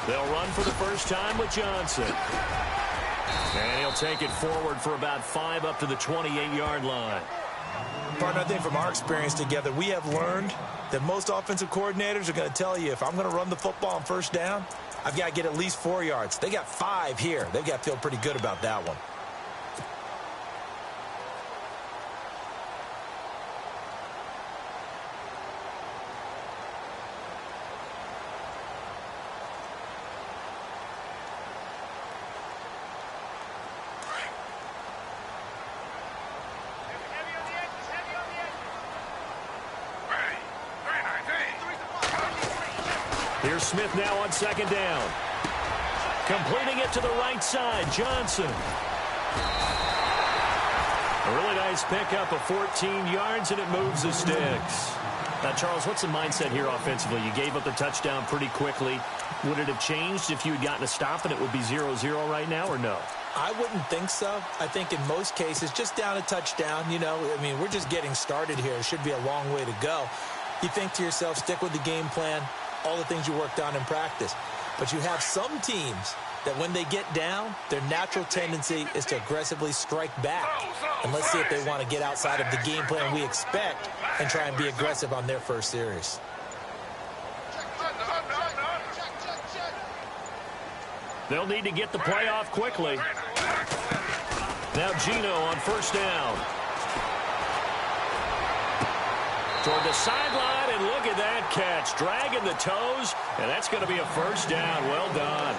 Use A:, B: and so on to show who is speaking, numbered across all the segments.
A: They'll run for the first time with Johnson. And he'll take it forward for about 5 up to the 28-yard line.
B: Partner, I think from our experience together, we have learned that most offensive coordinators are going to tell you, if I'm going to run the football on first down, I've got to get at least 4 yards. They got 5 here. They've got to feel pretty good about that one.
A: Here's Smith now on second down. Completing it to the right side, Johnson. A really nice pickup of 14 yards, and it moves the sticks. Now, Charles, what's the mindset here offensively? You gave up the touchdown pretty quickly. Would it have changed if you had gotten a stop and it would be 0-0 right now, or no?
B: I wouldn't think so. I think in most cases, just down a touchdown, you know, I mean, we're just getting started here. It should be a long way to go. You think to yourself, stick with the game plan, all the things you worked on in practice. But you have some teams that when they get down, their natural tendency is to aggressively strike back. And let's see if they want to get outside of the game plan we expect and try and be aggressive on their first series.
A: They'll need to get the play off quickly. Now Gino on first down. Toward the sideline, and look at that catch. Dragging the toes, and that's going to be a first down. Well done.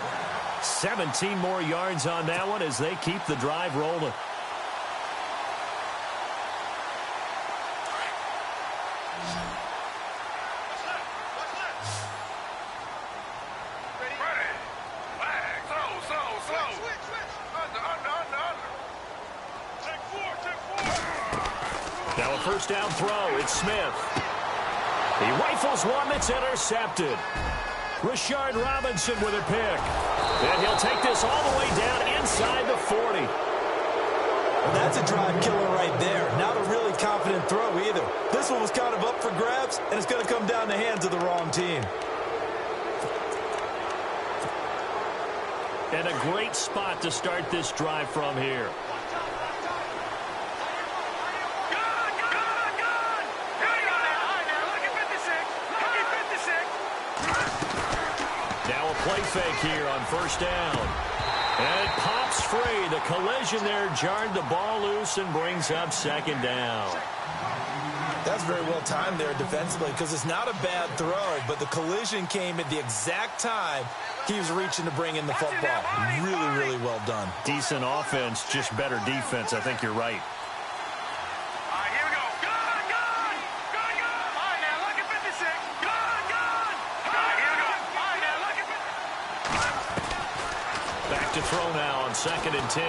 A: 17 more yards on that one as they keep the drive rolling. Now a first down throw. It's Smith. He rifles one that's intercepted. Rashard Robinson with a pick. And he'll take this all the way down inside the 40.
B: Well, that's a drive killer right there. Not a really confident throw either. This one was kind of up for grabs, and it's going to come down the hands of the wrong team.
A: And a great spot to start this drive from here. Now a play fake here on first down. And it pops free. The collision there jarred the ball loose and brings up second down.
B: That's very well timed there defensively because it's not a bad throw, but the collision came at the exact time he was reaching to bring in the football. Really, really well done.
A: Decent offense, just better defense. I think you're right. Back to throw now on 2nd and 10.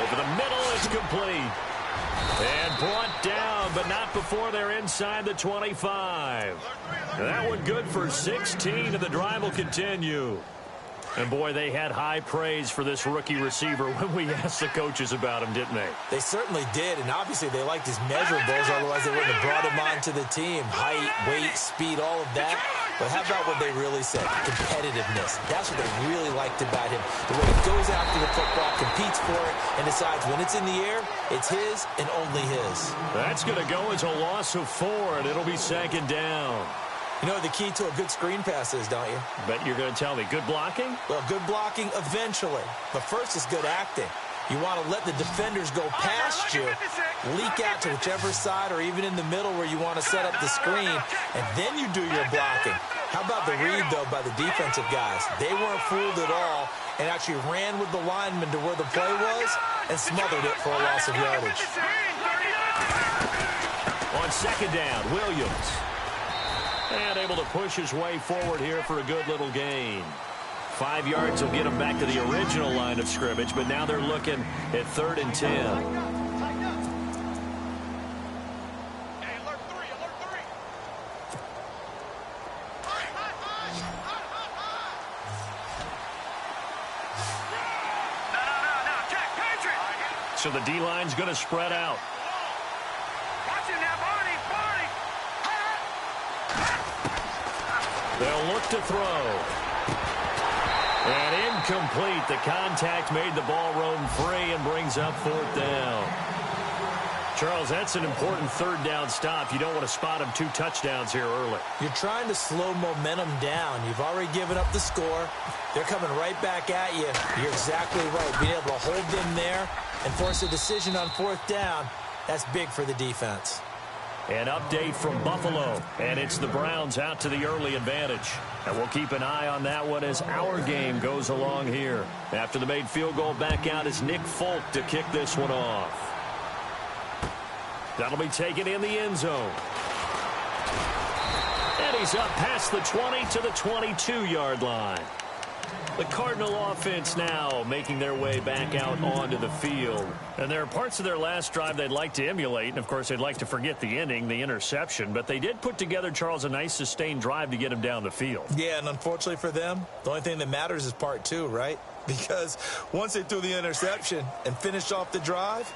A: Over the middle, it's complete. And brought down, but not before they're inside the 25. That one good for 16, and the drive will continue. And, boy, they had high praise for this rookie receiver when we asked the coaches about him, didn't they?
B: They certainly did, and obviously they liked his measurables, otherwise they wouldn't have brought him onto the team. Height, weight, speed, all of that. But how about what they really said? Competitiveness. That's what they really liked about him. The way he goes after the football, competes for it, and decides when it's in the air, it's his and only his.
A: That's going to go as a loss of 4, and it'll be 2nd down.
B: You know what the key to a good screen pass is, don't you?
A: Bet you're going to tell me. Good blocking?
B: Well, good blocking eventually. But first is good acting. You want to let the defenders go past you, leak out to whichever side or even in the middle where you want to set up the screen, and then you do your blocking. How about the read, though, by the defensive guys? They weren't fooled at all and actually ran with the lineman to where the play was and smothered it for a loss of yardage.
A: On 2nd down, Williams. And able to push his way forward here for a good little gain. 5 yards will get him back to the original line of scrimmage, but now they're looking at 3rd and 10. So the D-line's going to spread out. They'll look to throw. And incomplete. The contact made the ball roam free and brings up 4th down. Charles, that's an important 3rd down stop. You don't want to spot him 2 touchdowns here early.
B: You're trying to slow momentum down. You've already given up the score. They're coming right back at you. You're exactly right. Being able to hold them there and force a decision on 4th down, that's big for the defense.
A: An update from Buffalo, and it's the Browns out to the early advantage. And we'll keep an eye on that one as our game goes along here. After the made field goal, back out is Nick Folk to kick this one off. That'll be taken in the end zone. And he's up past the 20 to the 22-yard line. The Cardinal offense now making their way back out onto the field. And there are parts of their last drive they'd like to emulate. And, of course, they'd like to forget the ending, the interception. But they did put together, Charles, a nice sustained drive to get him down the field.
B: Yeah, and unfortunately for them, the only thing that matters is part 2, right? Because once they threw the interception and finished off the drive,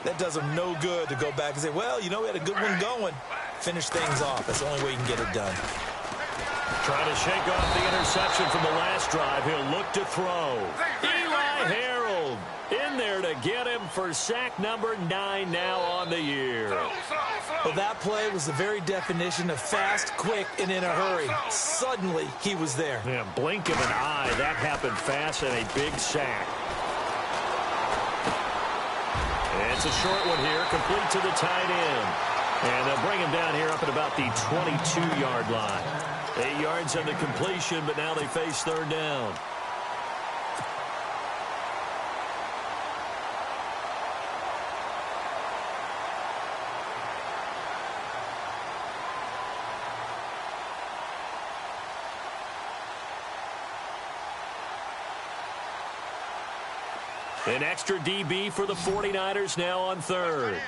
B: that does them no good to go back and say, well, you know, we had a good one going. Finish things off. That's the only way you can get it done.
A: Trying to shake off the interception from the last drive. He'll look to throw. Eli Harold in there to get him for sack number 9 now on the year.
B: Well, that play was the very definition of fast, quick, and in a hurry. Suddenly, he was there.
A: Yeah, blink of an eye. That happened fast and a big sack. It's a short one here, complete to the tight end. And they'll bring him down here up at about the 22-yard line. 8 yards on the completion, but now they face 3rd down. An extra DB for the 49ers now on 3rd.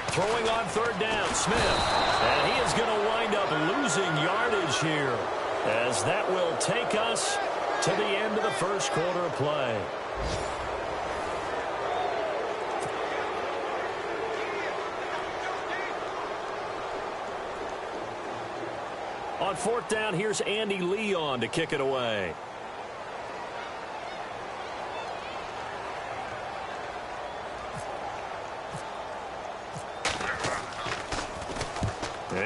A: Throwing on 3rd down, Smith. And he is going to wind up losing yardage here, as that will take us to the end of the first quarter of play. On 4th down, here's Andy Leon to kick it away.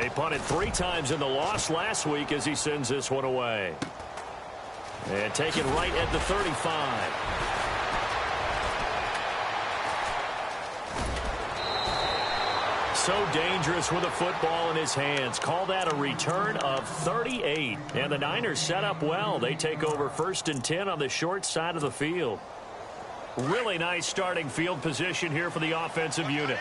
A: He punted 3 times in the loss last week as he sends this one away. And taken right at the 35. So dangerous with a football in his hands. Call that a return of 38. And the Niners set up well. They take over 1st and 10 on the short side of the field. Really nice starting field position here for the offensive unit.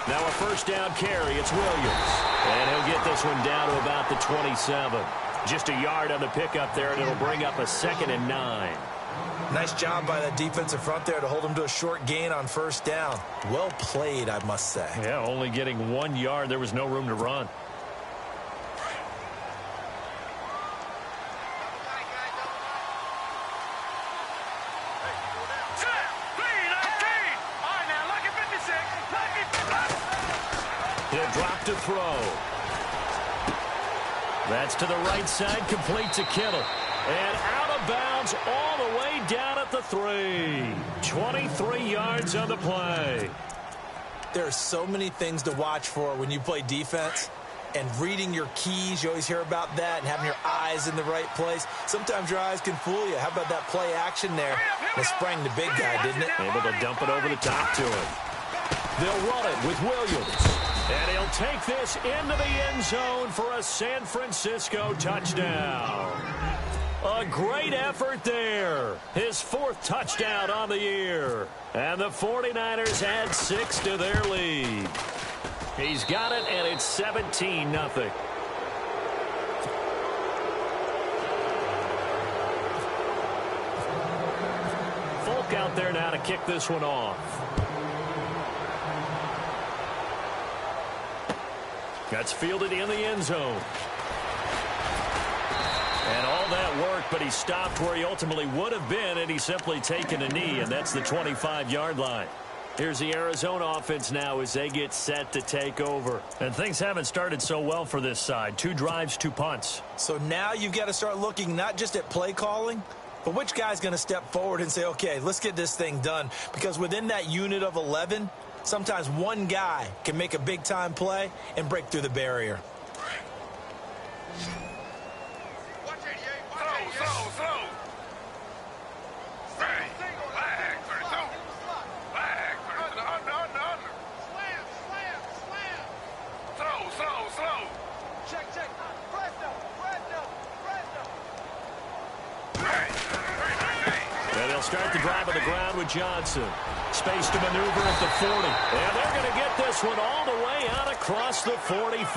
A: Now a 1st down carry. It's Williams. And he'll get this one down to about the 27. Just a yard on the pickup there, and it'll bring up a 2nd and 9.
B: Nice job by that defensive front there to hold him to a short gain on 1st down. Well played, I must say.
A: Yeah, only getting 1 yard. There was no room to run. He'll drop to throw. That's to the right side, complete to Kittle. And out of bounds all the way down at the 3. 23 yards on the play.
B: There are so many things to watch for when you play defense. And reading your keys, you always hear about that, and having your eyes in the right place. Sometimes your eyes can fool you. How about that play action there? It sprang the big guy, didn't it?
A: Able to dump it over the top to him. They'll run it with Williams. And he'll take this into the end zone for a San Francisco touchdown. A great effort there. His 4th touchdown on the year. And the 49ers add 6 to their lead. He's got it, and it's 17-0. Folk out there now to kick this one off. That's fielded in the end zone. And all that work, but he stopped where he ultimately would have been, and he's simply taken a knee, and that's the 25-yard line. Here's the Arizona offense now as they get set to take over. And things haven't started so well for this side. 2 drives, 2 punts.
B: So now you've got to start looking not just at play calling, but which guy's going to step forward and say, okay, let's get this thing done. Because within that unit of 11, sometimes one guy can make a big-time play and break through the barrier.
A: Start the drive on the ground with Johnson. Space to maneuver at the 40. And they're going to get this one all the way out across the 45.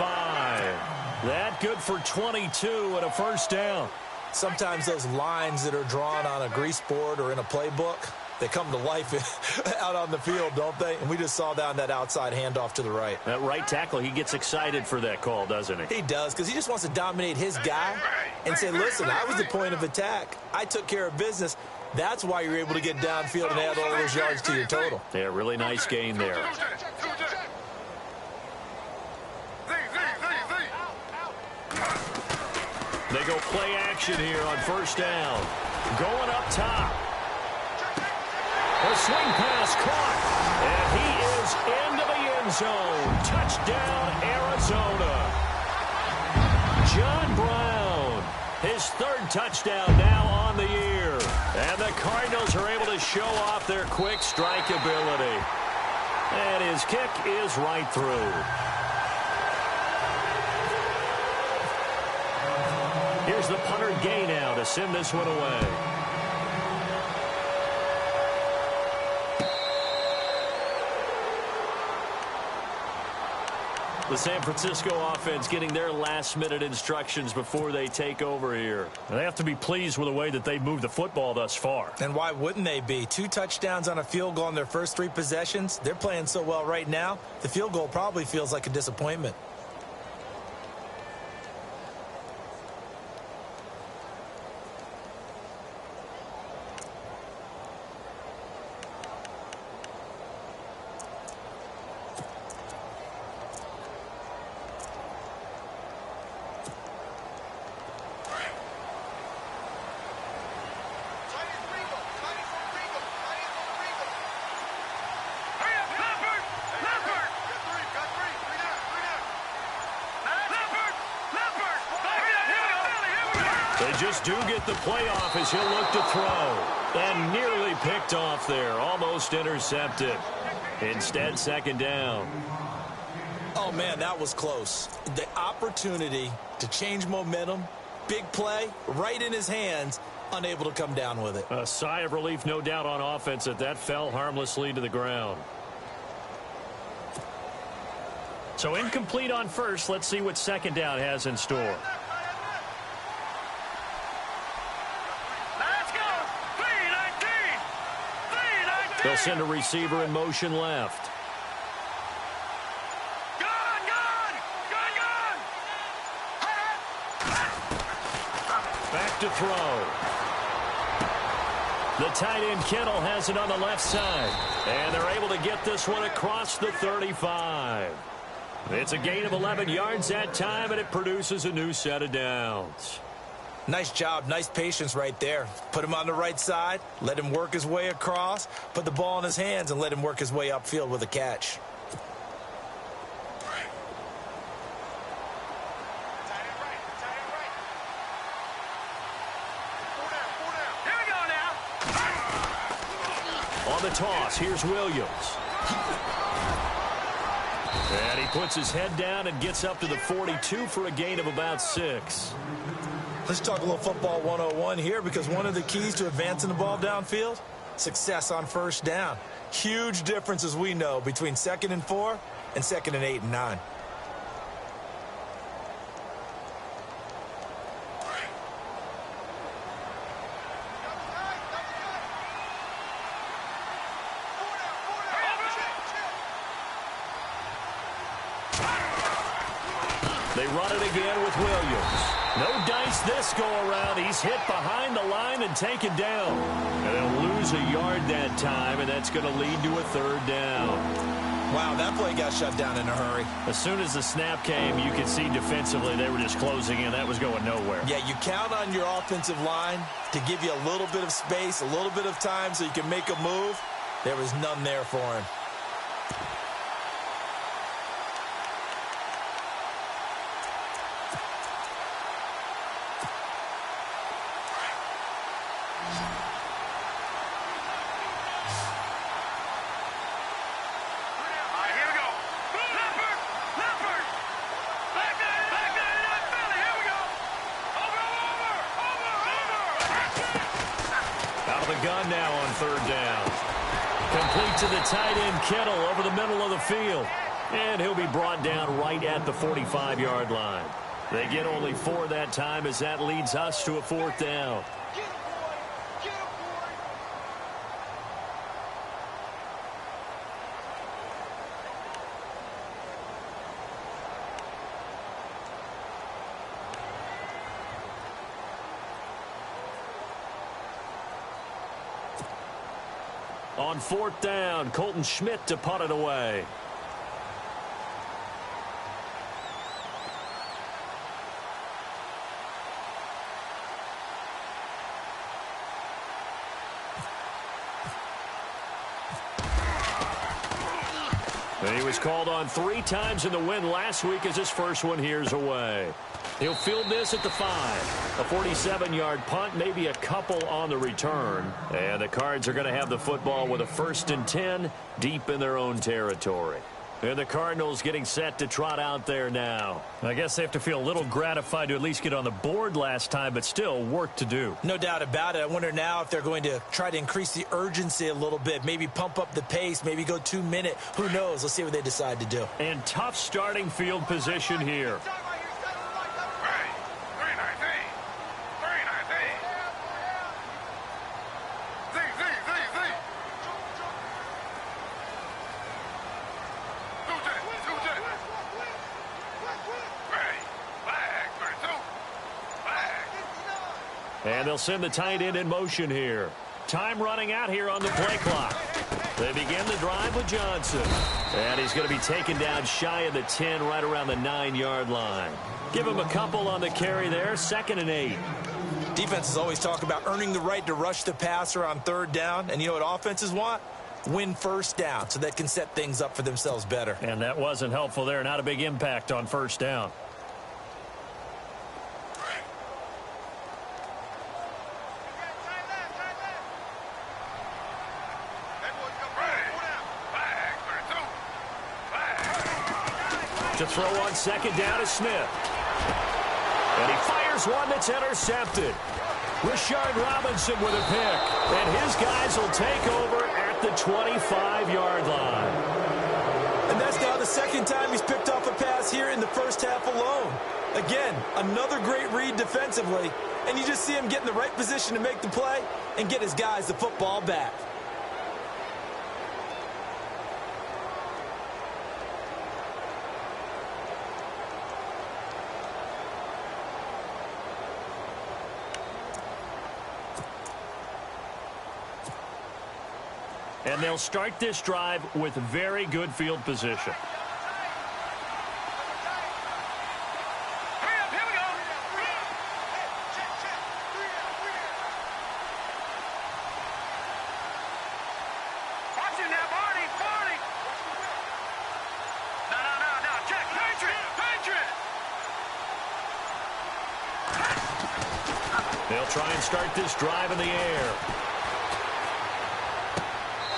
A: That good for 22 and a first down.
B: Sometimes those lines that are drawn on a grease board or in a playbook, they come to life out on the field, don't they? And we just saw that on that outside handoff to the right.
A: That right tackle, he gets excited for that call, doesn't he?
B: He does, because he just wants to dominate his guy and say, listen, I was the point of attack. I took care of business. That's why you're able to get downfield and add all those yards to your total.
A: Yeah, really nice gain there. They go play action here on first down. Going up top. A swing pass caught. And he is into the end zone. Touchdown, Arizona. John Brown, his 3rd touchdown now on the year. And the Cardinals are able to show off their quick strike ability. And his kick is right through. Here's the punter Gay now to send this one away. The San Francisco offense getting their last-minute instructions before they take over here. And they have to be pleased with the way that they've moved the football thus far.
B: And why wouldn't they be? 2 touchdowns on a field goal on their first 3 possessions. They're playing so well right now, the field goal probably feels like a disappointment.
A: They just do get the playoff as he'll look to throw. And nearly picked off there. Almost intercepted. Instead, 2nd down.
B: Oh, man, that was close. The opportunity to change momentum, big play, right in his hands, unable to come down with it.
A: A sigh of relief, no doubt, on offense that fell harmlessly to the ground. So incomplete on first. Let's see what 2nd down has in store. They'll send a receiver in motion left. Back to throw. The tight end Kittle has it on the left side. And they're able to get this one across the 35. It's a gain of 11 yards that time, and it produces a new set of downs.
B: Nice job, nice patience right there. Put him on the right side, let him work his way across, put the ball in his hands, and let him work his way upfield with a catch.
A: On the toss, here's Williams. And he puts his head down and gets up to the 42 for a gain of about 6.
B: Let's talk a little football 101 here, because one of the keys to advancing the ball downfield, success on first down. Huge difference, as we know, between 2nd and 4 and 2nd and 8 and 9.
A: They run it again with Williams. No dice this go-around. He's hit behind the line and taken down. And they'll lose a yard that time, and that's going to lead to a third down.
B: Wow, that play got shut down in a hurry.
A: As soon as the snap came, you could see defensively they were just closing in. That was going nowhere.
B: Yeah, you count on your offensive line to give you a little bit of space, a little bit of time so you can make a move. There was none there for him.
A: Gun now on third down. Complete to the tight end, Kittle, over the middle of the field. And he'll be brought down right at the 45-yard line. They get only 4 that time as that leads us to a fourth down. On fourth down, Colton Schmidt to punt it away. And he was called on 3 times in the win last week as his first one here's away. He'll field this at the 5. A 47-yard punt, maybe a couple on the return. And the Cards are going to have the football with a 1st and 10 deep in their own territory. And the Cardinals getting set to trot out there now. I guess they have to feel a little gratified to at least get on the board last time, but still work to do.
B: No doubt about it. I wonder now if they're going to try to increase the urgency a little bit, maybe pump up the pace, maybe go 2-minute. Who knows? Let's see what they decide to do.
A: And tough starting field position here. And they'll send the tight end in motion here. Time running out here on the play clock. They begin the drive with Johnson. And he's going to be taken down shy of the 10, right around the 9-yard line. Give him a couple on the carry there, 2nd and 8.
B: Defenses always talk about earning the right to rush the passer on third down. And you know what offenses want? Win first down so they can set things up for themselves better.
A: And that wasn't helpful there. Not a big impact on first down. To throw on 2nd down is Smith. And he fires one that's intercepted. Rashard Robinson with a pick. And his guys will take over at the 25-yard line.
B: And that's now the 2nd time he's picked off a pass here in the first half alone. Again, another great read defensively. And you just see him get in the right position to make the play and get his guys the football back.
A: And they'll start this drive with very good field position. They'll try and start this drive in the air.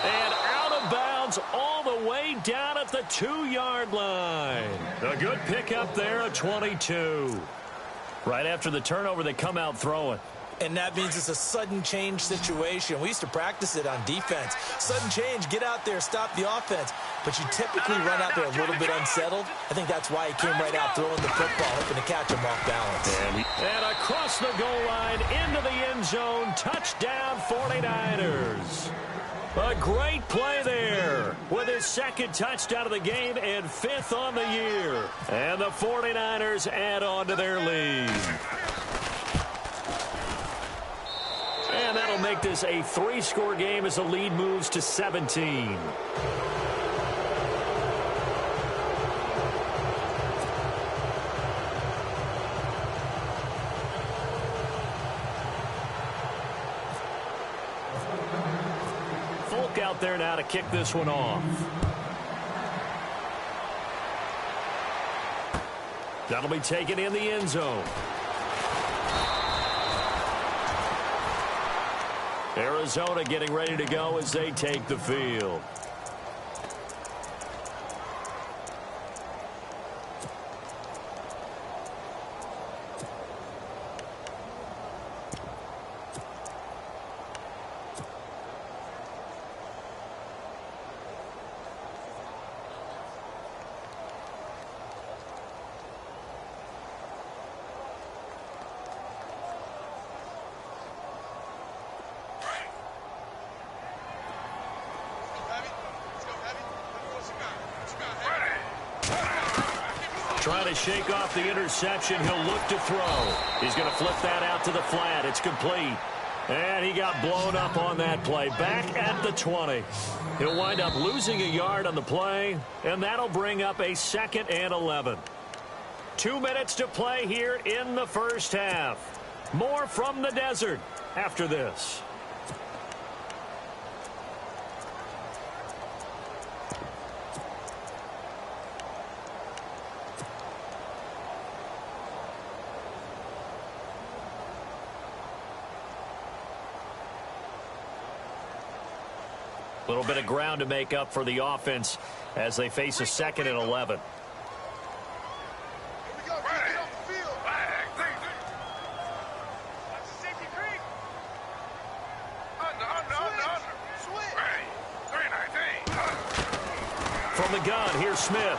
A: And out of bounds all the way down at the 2-yard line. A good pickup there, a 22. Right after the turnover, they come out throwing.
B: And that means it's a sudden change situation. We used to practice it on defense. Sudden change, get out there, stop the offense. But you typically run out there a little bit unsettled. I think that's why he came right out throwing the football, hoping to catch him off balance.
A: And across the goal line, into the end zone, touchdown 49ers. A great play there with his 2nd touchdown of the game and 5th on the year. And the 49ers add on to their lead. And that'll make this a 3-score game as the lead moves to 17. Folk out there now to kick this one off. That'll be taken in the end zone. Arizona getting ready to go as they take the field. Trying to shake off the interception. He'll look to throw. He's going to flip that out to the flat. It's complete. And he got blown up on that play. Back at the 20. He'll wind up losing a yard on the play, and that'll bring up a 2nd and 11. 2 minutes to play here in the first half. More from the desert after this. A little bit of ground to make up for the offense as they face a 2nd and 11. From the gun, here's Smith.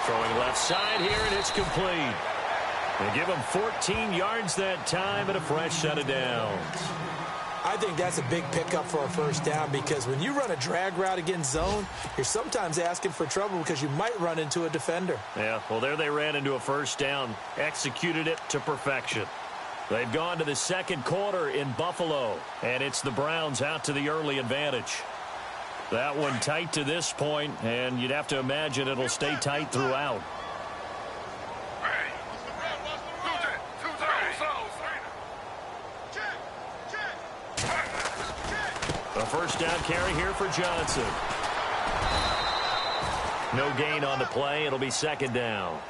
A: Throwing left side here, and it's complete. They give him 14 yards that time and a fresh set of downs.
B: I think that's a big pickup for a first down, because when you run a drag route against zone, you're sometimes asking for trouble because you might run into a defender.
A: Yeah, well, there they ran into a first down, executed it to perfection. They've gone to the second quarter in Buffalo, and it's the Browns out to the early advantage. That one tight to this point, and you'd have to imagine it'll stay tight throughout. A first down carry here for Johnson. No gain on the play. It'll be 2nd down.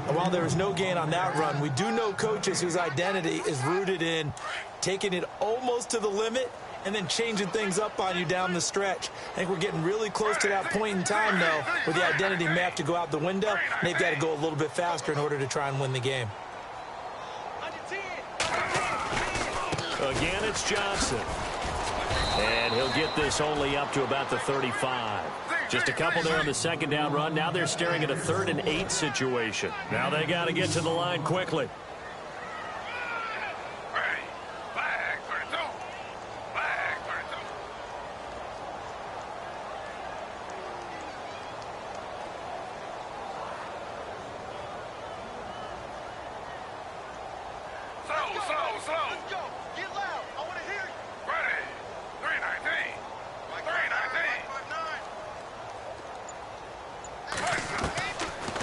B: And while there was no gain on that run, we do know coaches whose identity is rooted in taking it almost to the limit and then changing things up on you down the stretch. I think we're getting really close to that point in time, though, where the identity map to go out the window, and they've got to go a little bit faster in order to try and win the game.
A: Again, it's Johnson. And he'll get this only up to about the 35. Just a couple there on the 2nd down run. Now they're staring at a 3rd and 8 situation. Now they got to get to the line quickly.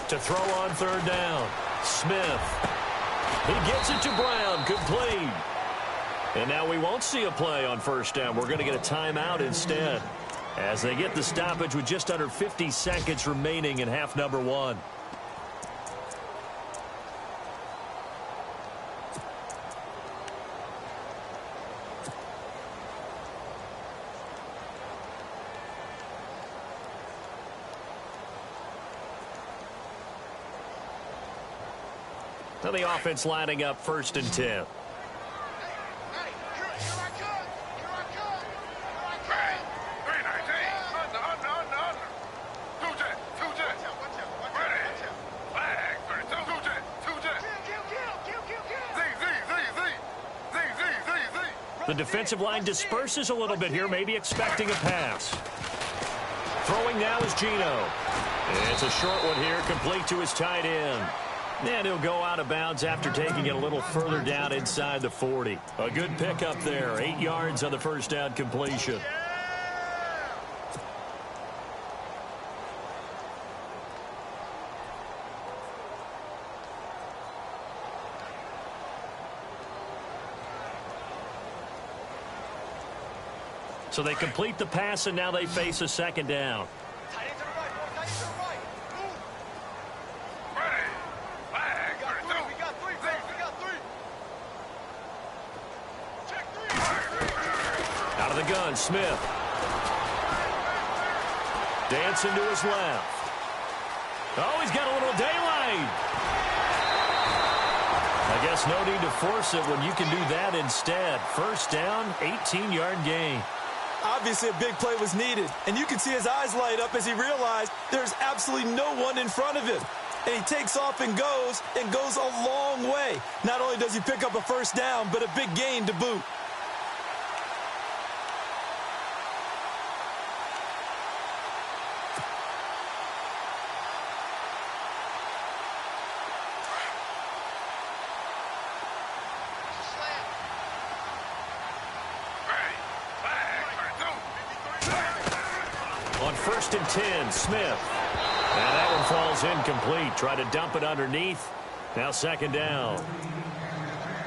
A: To throw on 3rd down. Smith. He gets it to Brown. Complete. And now we won't see a play on 1st down. We're going to get a timeout instead, as they get the stoppage with just under 50 seconds remaining in half number 1. Now the offense lining up 1st and 10. The defensive line disperses a little bit here, maybe expecting a pass. Throwing now is Gino. It's a short one here, complete to his tight end. And he'll go out of bounds after taking it a little further down inside the 40. A good pickup there. 8 yards on the first down completion. So they complete the pass, and now they face a second down. Out of the gun, Smith. Dancing to his left. Oh, he's got a little daylight. I guess no need to force it when you can do that instead. First down, 18-yard gain.
B: Obviously, a big play was needed, and you can see his eyes light up as he realized there's absolutely no one in front of him. And he takes off and goes a long way. Not only does he pick up a first down, but a big gain to boot.
A: On 1st and 10, Smith. And that one falls incomplete. Try to dump it underneath. Now second down.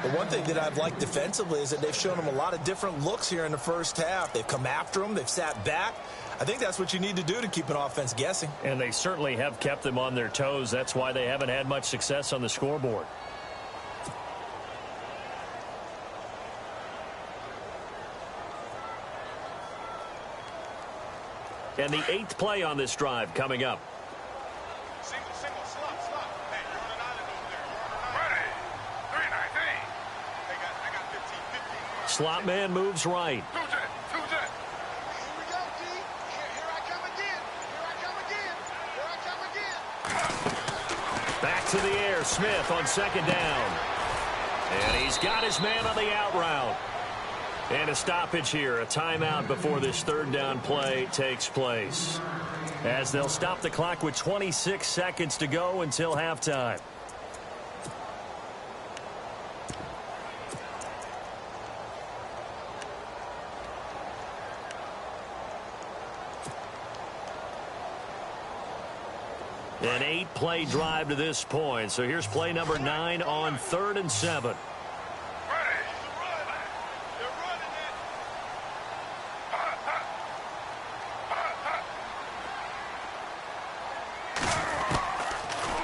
B: The one thing that I've liked defensively is that they've shown him a lot of different looks here in the first half. They've come after him. They've sat back. I think that's what you need to do to keep an offense guessing.
A: And they certainly have kept them on their toes. That's why they haven't had much success on the scoreboard. And the 8th play on this drive coming up.
C: Single, slot. Hey, you're on an island over there. Ready. 3-19. I got 15.
A: Slot man moves right.
C: Two jet. Here we go, D. Here I come again.
A: Back to the air. Smith on second down. And he's got his man on the out route. And a stoppage here, a timeout before this third down play takes place. As they'll stop the clock with 26 seconds to go until halftime. An 8-play drive to this point. So here's play number 9 on 3rd and 7.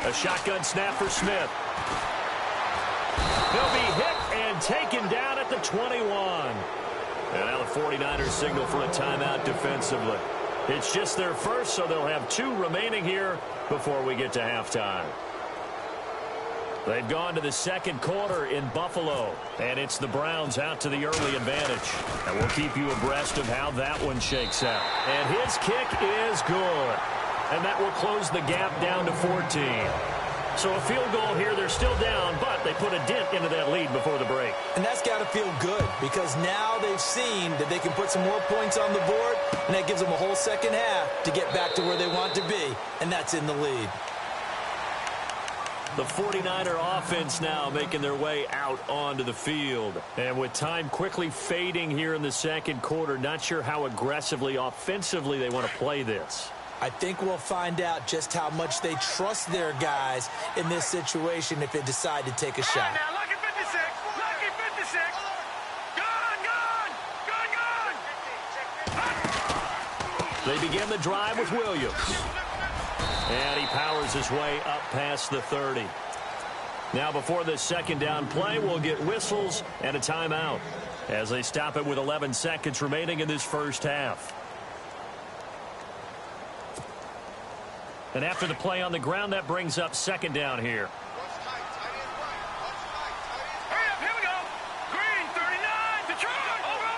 A: A shotgun snap for Smith. He'll be hit and taken down at the 21. And now the 49ers signal for a timeout defensively. It's just their first, so they'll have 2 remaining here before we get to halftime. They've gone to the second quarter in Buffalo, and it's the Browns out to the early advantage. And we'll keep you abreast of how that one shakes out. And his kick is good. And that will close the gap down to 14. So a field goal here. They're still down, but they put a dent into that lead before the break.
B: And that's got to feel good because now they've seen that they can put some more points on the board, and that gives them a whole second half to get back to where they want to be, and that's in the lead.
A: The 49er offense now making their way out onto the field. And with time quickly fading here in the second quarter, not sure how aggressively, offensively they want to play this.
B: I think we'll find out just how much they trust their guys in this situation if they decide to take a shot.
C: Now, lucky 56. Lucky 56. Gun.
A: They begin the drive with Williams. And he powers his way up past the 30. Now before this second down play, we'll get whistles and a timeout as they stop it with 11 seconds remaining in this first half. And after the play on the ground, that brings up second down here.
C: Hurry up, here we go. Green, 39, Detroit. Over.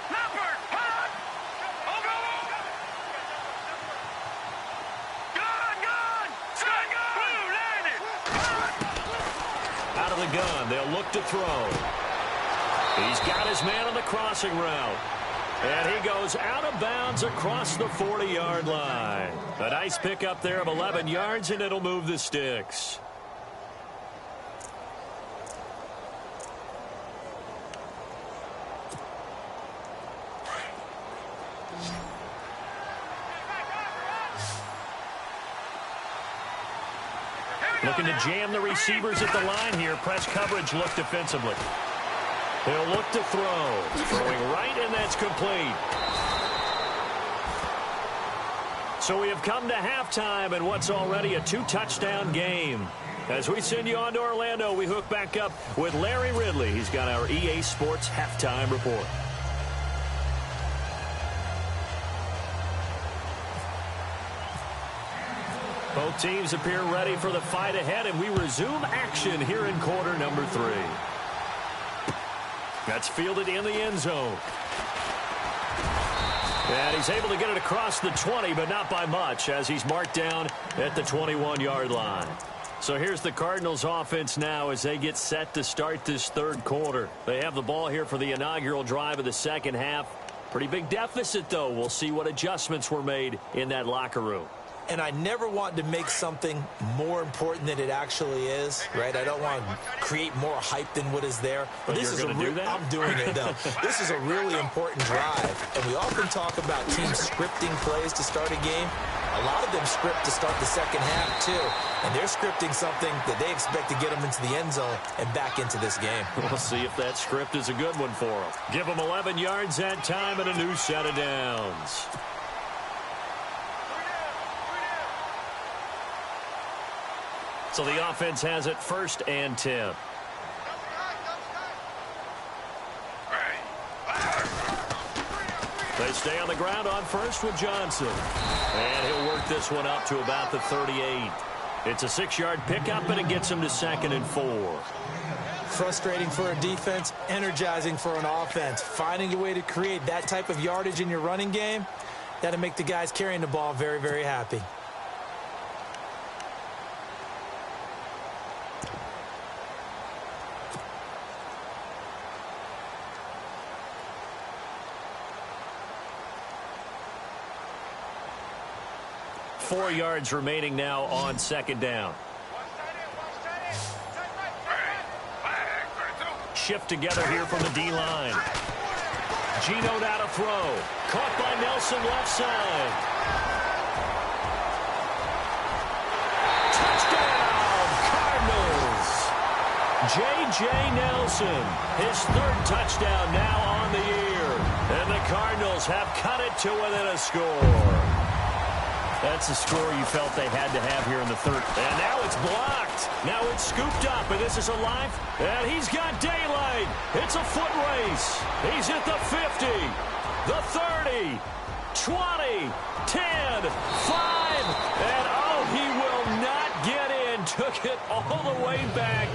C: Leopard, hot. Over. Gun. Blue, landed.
A: Out of the gun, they'll look to throw. He's got his man on the crossing route. And he goes out of bounds across the 40-yard line. A nice pickup there of 11 yards, and it'll move the sticks. Looking to jam the receivers at the line here. Press coverage look defensively. He'll look to throw. Throwing right, and that's complete. So we have come to halftime in what's already a 2-touchdown game. As we send you on to Orlando, we hook back up with Larry Ridley. He's got our EA Sports halftime report. Both teams appear ready for the fight ahead, and we resume action here in quarter number 3. That's fielded in the end zone. And he's able to get it across the 20, but not by much, as he's marked down at the 21-yard line. So here's the Cardinals offense now as they get set to start this third quarter. They have the ball here for the inaugural drive of the second half. Pretty big deficit, though. We'll see what adjustments were made in that locker room.
B: And I never want to make something more important than it actually is, right? I don't want to create more hype than what is there.
A: But this is do that?
B: I'm doing it, though. This is a really important drive. And we often talk about teams scripting plays to start a game. A lot of them script to start the second half, too. And they're scripting something that they expect to get them into the end zone and back into this game.
A: We'll see if that script is a good one for them. Give them 11 yards that time and a new set of downs. So the offense has it 1st and 10. They stay on the ground on first with Johnson. And he'll work this one up to about the 38. It's a 6-yard pickup, and it gets him to 2nd and 4.
B: Frustrating for a defense, energizing for an offense. Finding a way to create that type of yardage in your running game, that'll make the guys carrying the ball very, very happy.
A: Four yards remaining now on 2nd down. Shift together here from the D-line. Geno now to throw. Caught by Nelson left side. Touchdown, Cardinals. J.J. Nelson, his 3rd touchdown now on the year. And the Cardinals have cut it to within a score. That's the score you felt they had to have here in the 3rd. And now it's blocked. Now it's scooped up, and this is alive. And he's got daylight. It's a foot race. He's at the 50, the 30, 20, 10, 5. And, oh, he will not get in. Took it all the way back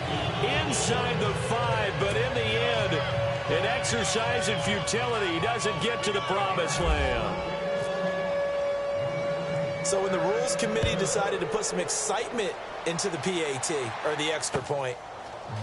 A: inside the 5. But in the end, an exercise in futility. He doesn't get to the promised land.
B: So when the Rules Committee decided to put some excitement into the PAT, or the extra point,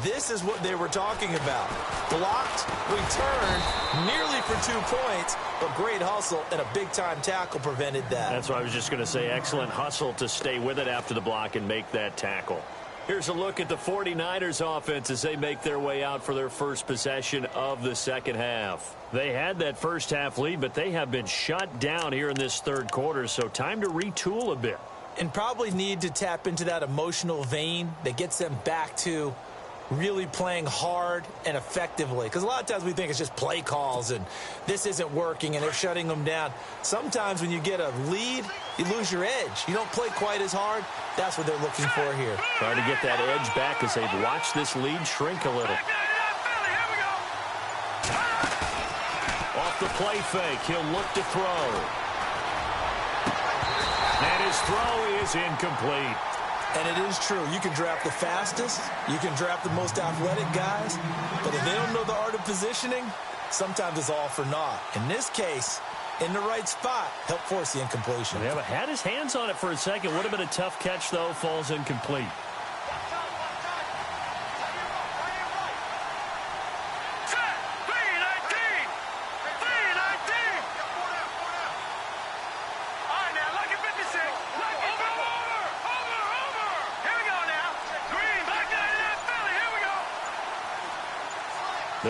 B: this is what they were talking about. Blocked, returned, nearly for 2 points, but great hustle and a big-time tackle prevented that.
A: That's what I was just going to say. Excellent hustle to stay with it after the block and make that tackle. Here's a look at the 49ers offense as they make their way out for their first possession of the second half. They had that first half lead, but they have been shut down here in this 3rd quarter, so time to retool a bit.
B: And probably need to tap into that emotional vein that gets them back to really playing hard and effectively. Because a lot of times we think it's just play calls and this isn't working and they're shutting them down. Sometimes when you get a lead, you lose your edge. You don't play quite as hard. That's what they're looking for here.
A: Trying to get that edge back as they've watched this lead shrink a little. Off the play fake, he'll look to throw. And his throw is incomplete.
B: And it is true. You can draft the fastest. You can draft the most athletic guys. But if they don't know the art of positioning, sometimes it's all for naught. In this case, in the right spot, help force the incompletion.
A: Yeah, but had his hands on it for a second. Would have been a tough catch, though. Falls incomplete.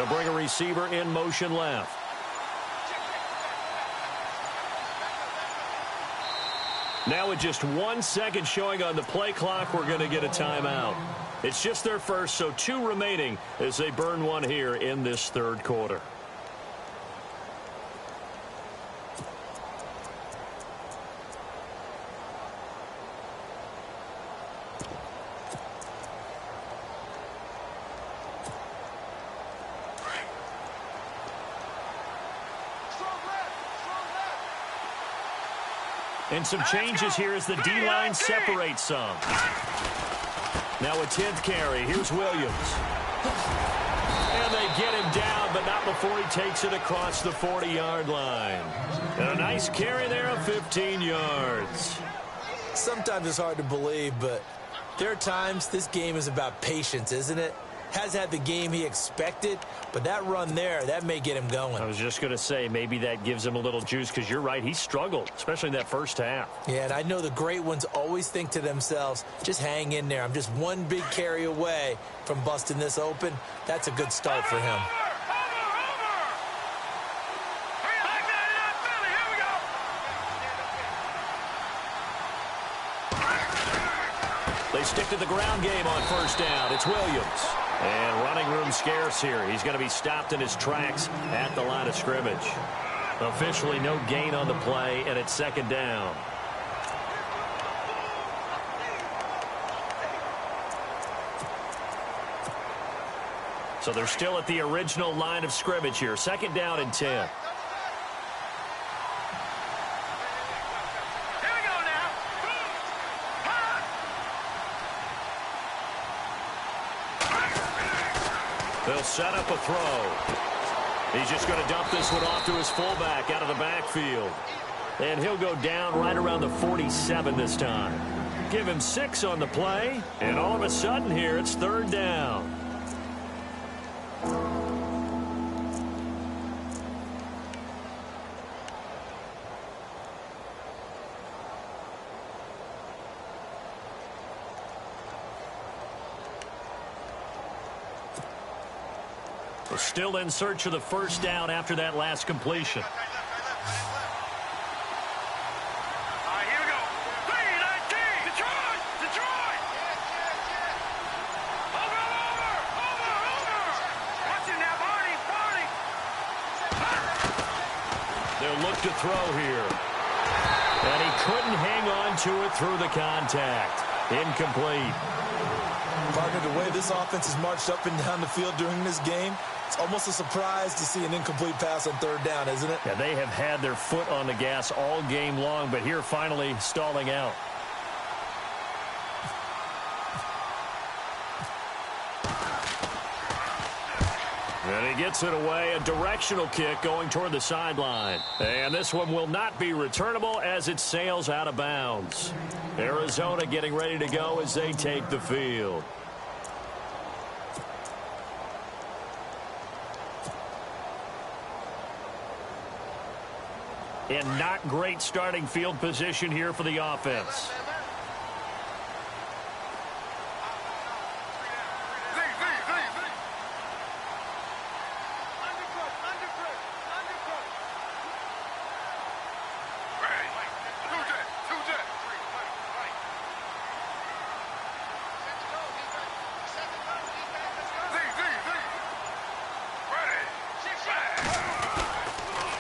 A: They'll bring a receiver in motion left. Now with just 1 second showing on the play clock, we're going to get a timeout. It's just their first, so 2 remaining as they burn one here in this third quarter. And some changes here as the D-line separates some. Now a 10th carry. Here's Williams. And they get him down, but not before he takes it across the 40-yard line. And a nice carry there of 15 yards.
B: Sometimes it's hard to believe, but there are times this game is about patience, isn't it? Has had the game he expected, but that run there, that may get him going.
A: I was just going to say, maybe that gives him a little juice, because you're right, he struggled, especially in that first half.
B: Yeah, and I know the great ones always think to themselves, just hang in there. I'm just one big carry away from busting this open. That's a good start for him.
A: They stick to the ground game on first down. It's Williams. And running room scarce here. He's going to be stopped in his tracks at the line of scrimmage. Officially no gain on the play, and it's second down. So they're still at the original line of scrimmage here. Second down and 10. They'll set up a throw. He's just going to dump this one off to his fullback out of the backfield. And he'll go down right around the 47 this time. Give him 6 on the play, and all of a sudden here it's third down. We're still in search of the first down after that last completion.
C: Here we go. 3-19. Detroit. Over. Watch it now, Barney.
A: They'll look to throw here. And he couldn't hang on to it through the contact. Incomplete.
B: Partner, the way this offense has marched up and down the field during this game, it's almost a surprise to see an incomplete pass on third down, isn't it?
A: Yeah, they have had their foot on the gas all game long, but here finally stalling out. And he gets it away, a directional kick going toward the sideline. And this one will not be returnable as it sails out of bounds. Arizona getting ready to go as they take the field. And not great starting field position here for the offense.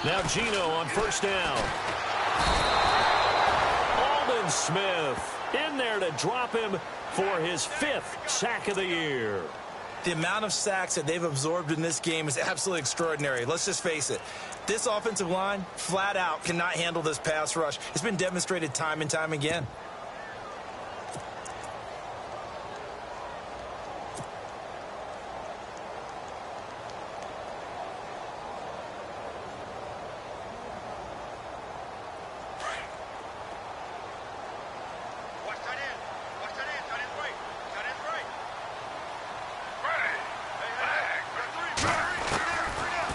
A: Now Gino on first down. Aldon Smith in there to drop him for his 5th sack of the year.
B: The amount of sacks that they've absorbed in this game is absolutely extraordinary. Let's just face it. This offensive line, flat out, cannot handle this pass rush. It's been demonstrated time and time again.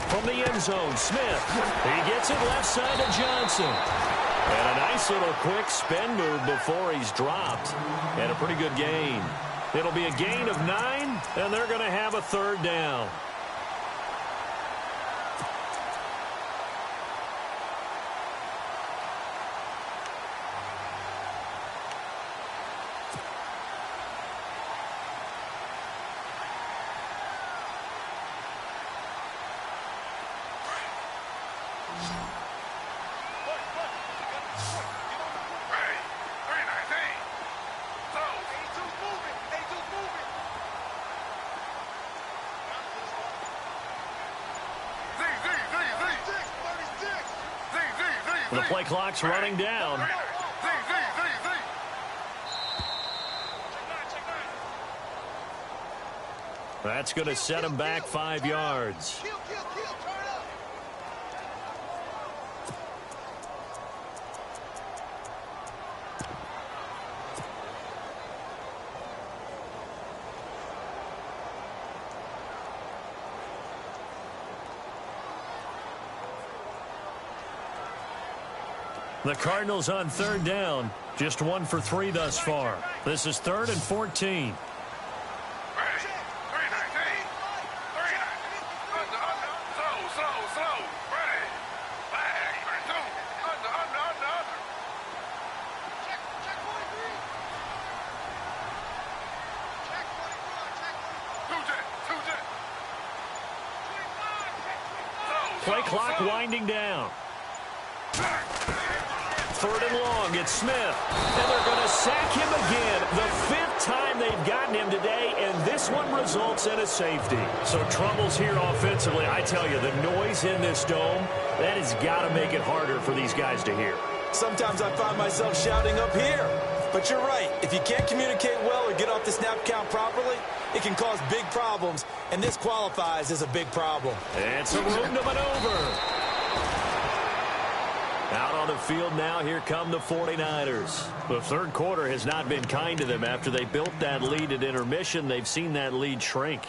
A: From the end zone, Smith. He gets it left side to Johnson. And a nice little quick spin move before he's dropped. And a pretty good gain. It'll be a gain of 9, and they're going to have a third down.
C: Ready. 319. So. A2's moving. A2's moving.
A: The play clock's running down. That's going to set him back 5 yards. The Cardinals on 3rd down. Just 1 for 3 thus far. This is 3rd and 14. Play clock winding down. 3rd and long, it's Smith. And they're going to sack him again. The 5th time they've gotten him today, and this one results in a safety. So troubles here offensively. I tell you, the noise in this dome, that has got to make it harder for these guys to hear.
B: Sometimes I find myself shouting up here. But you're right. If you can't communicate well or get off the snap count properly, it can cause big problems, and this qualifies as a big problem.
A: It's a room to maneuver. Out on the field now, here come the 49ers. The 3rd quarter has not been kind to them. After they built that lead at intermission, they've seen that lead shrink.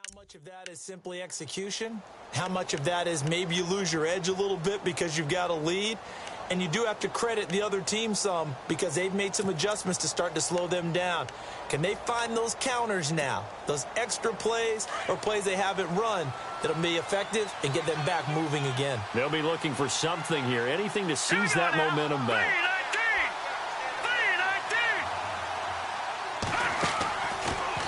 B: How much of that is simply execution? How much of that is maybe you lose your edge a little bit because you've got a lead? And you do have to credit the other team some because they've made some adjustments to start to slow them down. Can they find those counters now, those extra plays or plays they haven't run that'll be effective and get them back moving again?
A: They'll be looking for something here, anything to seize that momentum back.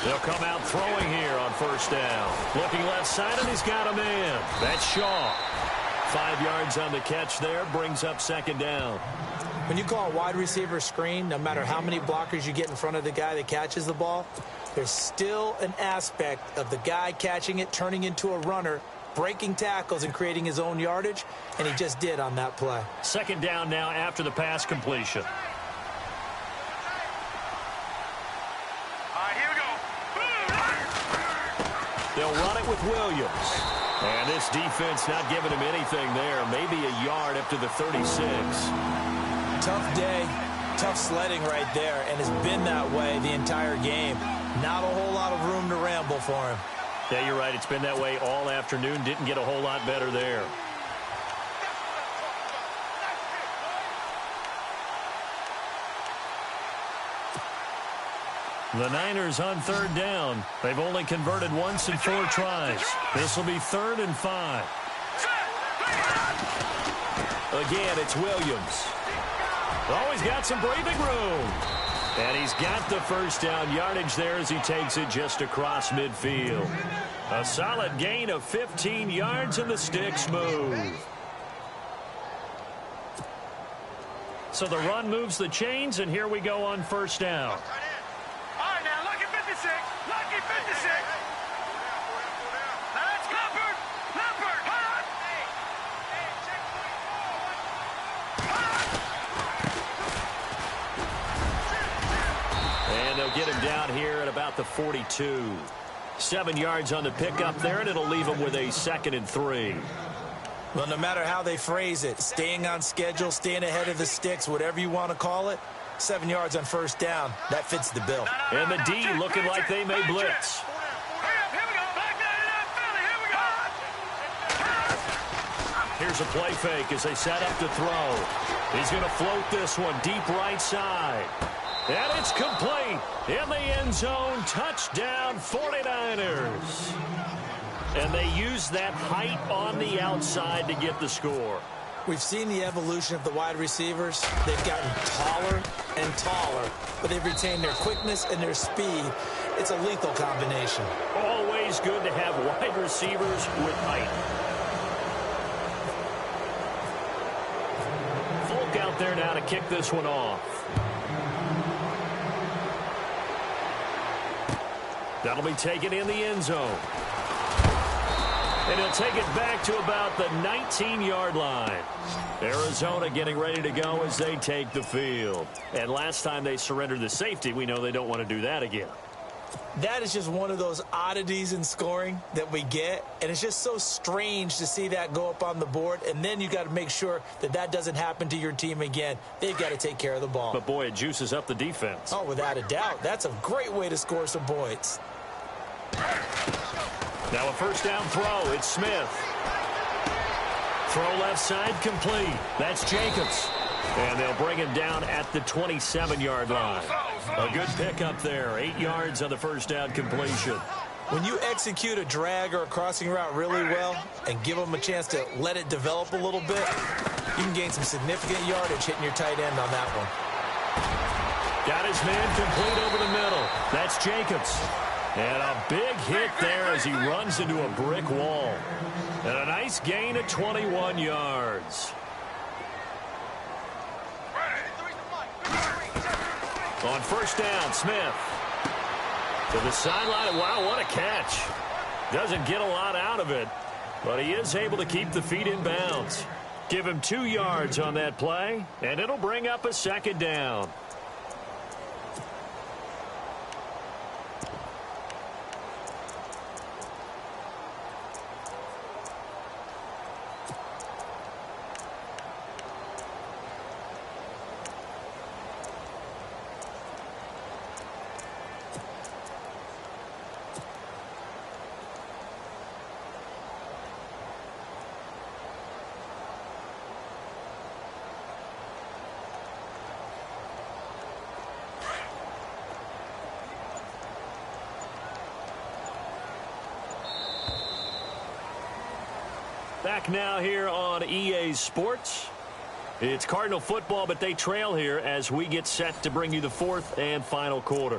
A: They'll come out throwing here on first down. Looking left side, and he's got a man. That's Shaw. 5 yards on the catch there, brings up second down.
B: When you call a wide receiver screen, no matter how many blockers you get in front of the guy that catches the ball, there's still an aspect of the guy catching it, turning into a runner, breaking tackles and creating his own yardage, and he just did on that play.
A: Second down now after the pass completion.
C: Here we go.
A: They'll run it with Williams. And this defense not giving him anything there. Maybe a yard up to the 36.
B: Tough day, tough sledding right there, and it's been that way the entire game. Not a whole lot of room to ramble for him.
A: Yeah, you're right. It's been that way all afternoon. Didn't get a whole lot better there. The Niners on third down. They've only converted once in 4 tries. This will be 3rd and 5. Again, it's Williams. Oh, he's got some breathing room. And he's got the first down yardage there as he takes it just across midfield. A solid gain of 15 yards, and the sticks move. So the run moves the chains, and here we go on first down.
C: Lucky 56. That's Leopard.
A: And they'll get him down here at about the 42. 7 yards on the pickup there, and it'll leave him with a 2nd and 3.
B: Well, no matter how they phrase it, staying on schedule, staying ahead of the sticks, whatever you want to call it, 7 yards on first down, that fits the bill.
A: And the D looking like they may blitz. Here's a play fake as they set up to throw. He's going to float this one deep right side. And it's complete. In the end zone, touchdown 49ers. And they use that height on the outside to get the score.
B: We've seen the evolution of the wide receivers. They've gotten taller and taller, but they've retained their quickness and their speed. It's a lethal combination.
A: Always good to have wide receivers with height. Folk out there now to kick this one off. That'll be taken in the end zone. And he'll take it back to about the 19-yard line. Arizona getting ready to go as they take the field. And last time they surrendered the safety, we know they don't want to do that again.
B: That is just one of those oddities in scoring that we get. And it's just so strange to see that go up on the board. And then you got to make sure that that doesn't happen to your team again. They've got to take care of the ball.
A: But, boy, it juices up the defense.
B: Oh, without a doubt. That's a great way to score some points.
A: Now a first down throw. It's Smith. Throw left side complete. That's Jacobs. And they'll bring him down at the 27-yard line. A good pickup there. 8 yards on the first down completion.
B: When you execute a drag or a crossing route really well and give them a chance to let it develop a little bit, you can gain some significant yardage hitting your tight end on that one.
A: Got his man complete over the middle. That's Jacobs. And a big hit there as he runs into a brick wall. And a nice gain of 21 yards. On first down, Smith. To the sideline. Wow, what a catch. Doesn't get a lot out of it, but he is able to keep the feet in bounds. Give him 2 yards on that play, and it'll bring up a second down. Back now here on EA Sports. It's Cardinal football, but they trail here as we get set to bring you the fourth and final quarter.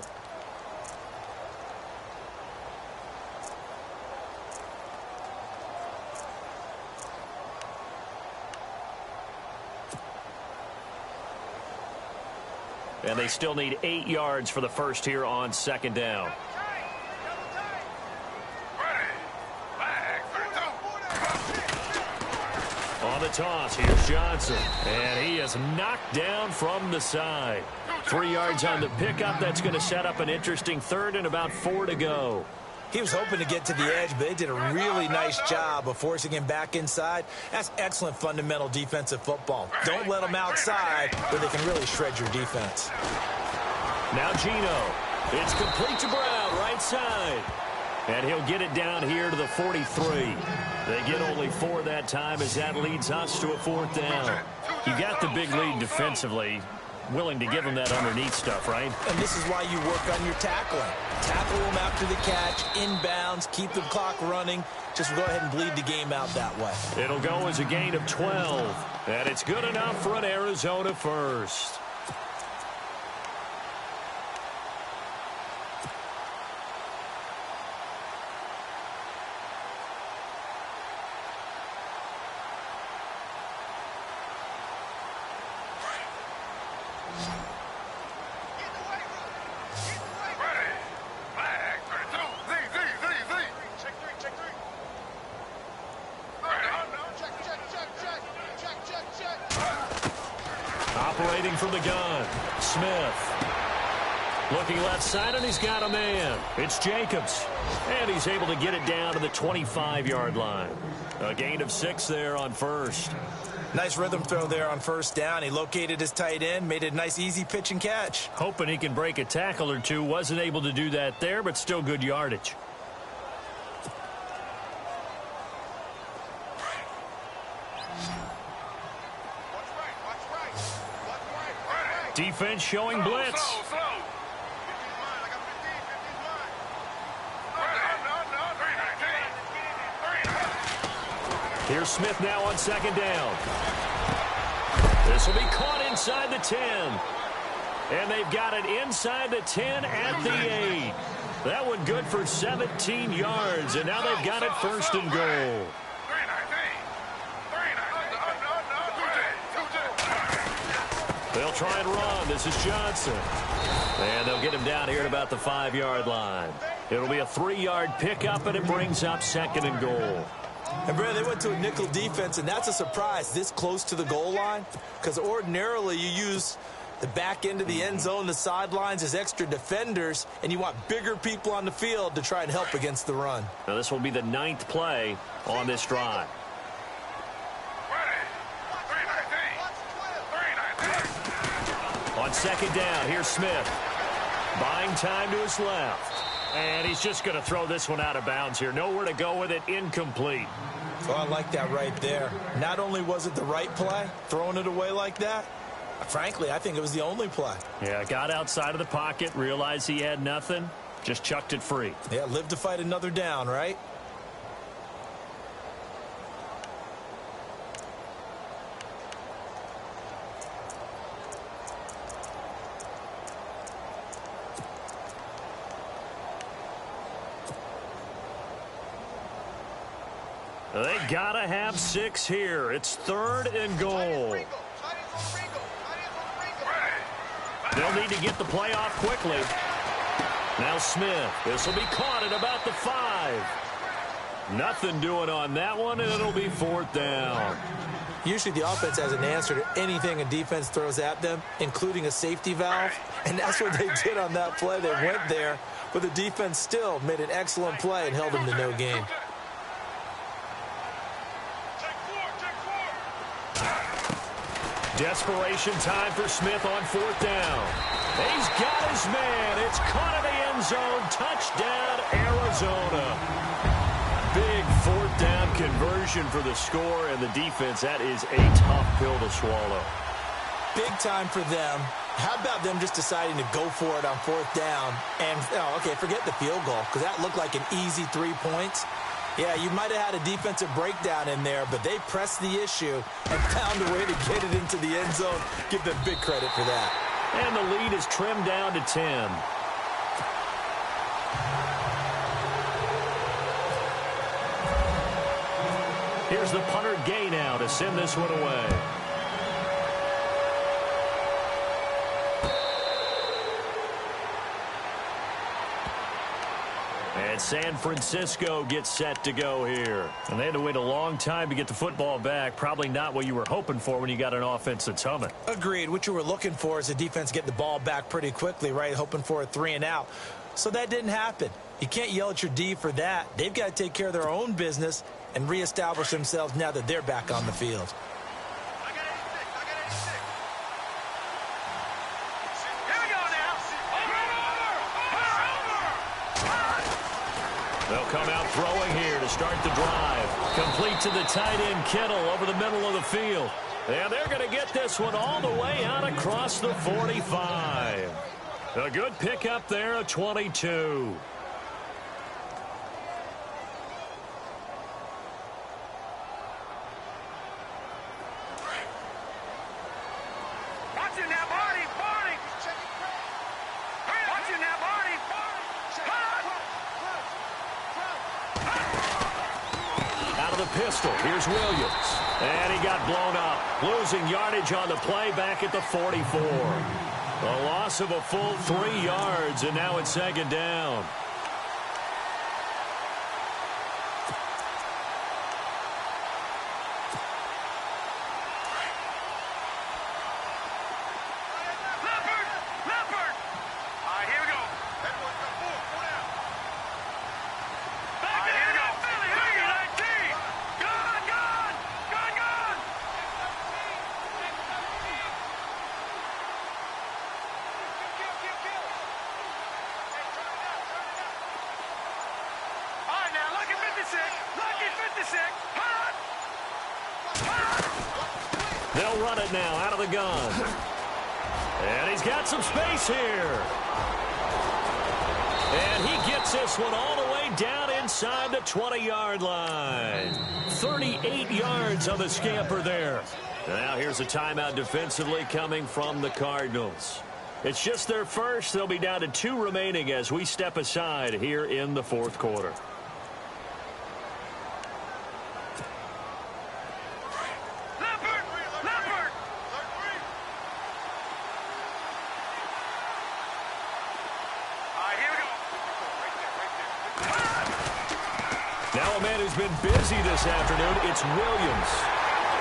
A: And they still need 8 yards for the first here on second down. On the toss, here's Johnson. And he is knocked down from the side. 3 yards on the pickup. That's going to set up an interesting third and about 4 to go.
B: He was hoping to get to the edge, but they did a really nice job of forcing him back inside. That's excellent fundamental defensive football. Don't let him outside where they can really shred your defense.
A: Now Gino. It's complete to Brown, right side. And he'll get it down here to the 43. They get only 4 that time as that leads us to a 4th down. You got the big lead defensively. Willing to give them that underneath stuff, right?
B: And this is why you work on your tackling. Tackle them after the catch, inbounds, keep the clock running. Just go ahead and bleed the game out that way.
A: It'll go as a gain of 12. And it's good enough for an Arizona first. Operating from the gun, Smith. Looking left side, and he's got a man. It's Jacobs. And he's able to get it down to the 25-yard line. A gain of 6 there on first.
B: Nice rhythm throw there on first down. He located his tight end, made it a nice, easy pitch and catch.
A: Hoping he can break a tackle or two. Wasn't able to do that there, but still good yardage. Defense showing blitz. Here's Smith now on second down. This will be caught inside the 10. And they've got it inside the 10 at the 8. That one good for 17 yards. And now they've got it first and goal. They'll try and run. This is Johnson. And they'll get him down here at about the 5-yard line. It'll be a 3-yard pickup, and it brings up second and goal.
B: And, Brad, they went to a nickel defense, and that's a surprise this close to the goal line, because ordinarily you use the back end of the end zone, the sidelines as extra defenders, and you want bigger people on the field to try and help against the run.
A: Now, this will be the 9th play on this drive. On second down, here's Smith. Buying time to his left. And he's just going to throw this one out of bounds here. Nowhere to go with it. Incomplete.
B: Oh, I like that right there. Not only was it the right play, throwing it away like that, frankly, I think it was the only play.
A: Yeah, got outside of the pocket, realized he had nothing, just chucked it free.
B: Yeah, live to fight another down, right?
A: They gotta have 6 here. It's 3rd and goal. They'll need to get the play off quickly. Now Smith. This will be caught at about the 5. Nothing doing on that one, and it'll be 4th down.
B: Usually the offense has an answer to anything a defense throws at them, including a safety valve. And that's what they did on that play. They went there, but the defense still made an excellent play and held them to no gain.
A: Desperation time for Smith on 4th down. He's got his man. It's caught in the end zone. Touchdown, Arizona. Big 4th down conversion for the score, and the defense, that is a tough pill to swallow.
B: Big time for them. How about them just deciding to go for it on 4th down? And, oh, okay, forget the field goal, because that looked like an easy 3 points. Yeah, you might have had a defensive breakdown in there, but they pressed the issue and found a way to get it into the end zone. Give them big credit for that.
A: And the lead is trimmed down to 10. Here's the punter Gay now to send this one away. And San Francisco gets set to go here. And they had to wait a long time to get the football back. Probably not what you were hoping for when you got an offense that's humming.
B: Agreed. What you were looking for is a defense getting the ball back pretty quickly, right? Hoping for a 3-and-out. So that didn't happen. You can't yell at your D for that. They've got to take care of their own business and reestablish themselves now that they're back on the field.
C: I got 86. I got 86.
D: Here we go now.
A: They'll come out throwing here to start the drive. Complete to the tight end Kittle over the middle of the field. And they're going to get this one all the way out across the 45. A good pickup there, a 22.
D: Watching that body. Watching that body.
A: Out of the pistol, here's Williams. And he got blown up, losing yardage on the play back at the 44. A loss of a full 3 yards, and now it's second down.
D: Leopard. All right, here we go.
C: Everyone come forward. Go down.
D: All right, here we go. 319. Gone. All right, now, lucky 56. Lucky 56. Hot.
A: They'll run it now out of the gun. And he's got some space here. And he gets this one all the way down inside the 20-yard line. 38 yards on the scamper there. Now here's a timeout defensively coming from the Cardinals. It's just their first. They'll be down to 2 remaining as we step aside here in the fourth quarter. Now a man who's been busy this afternoon, it's Williams.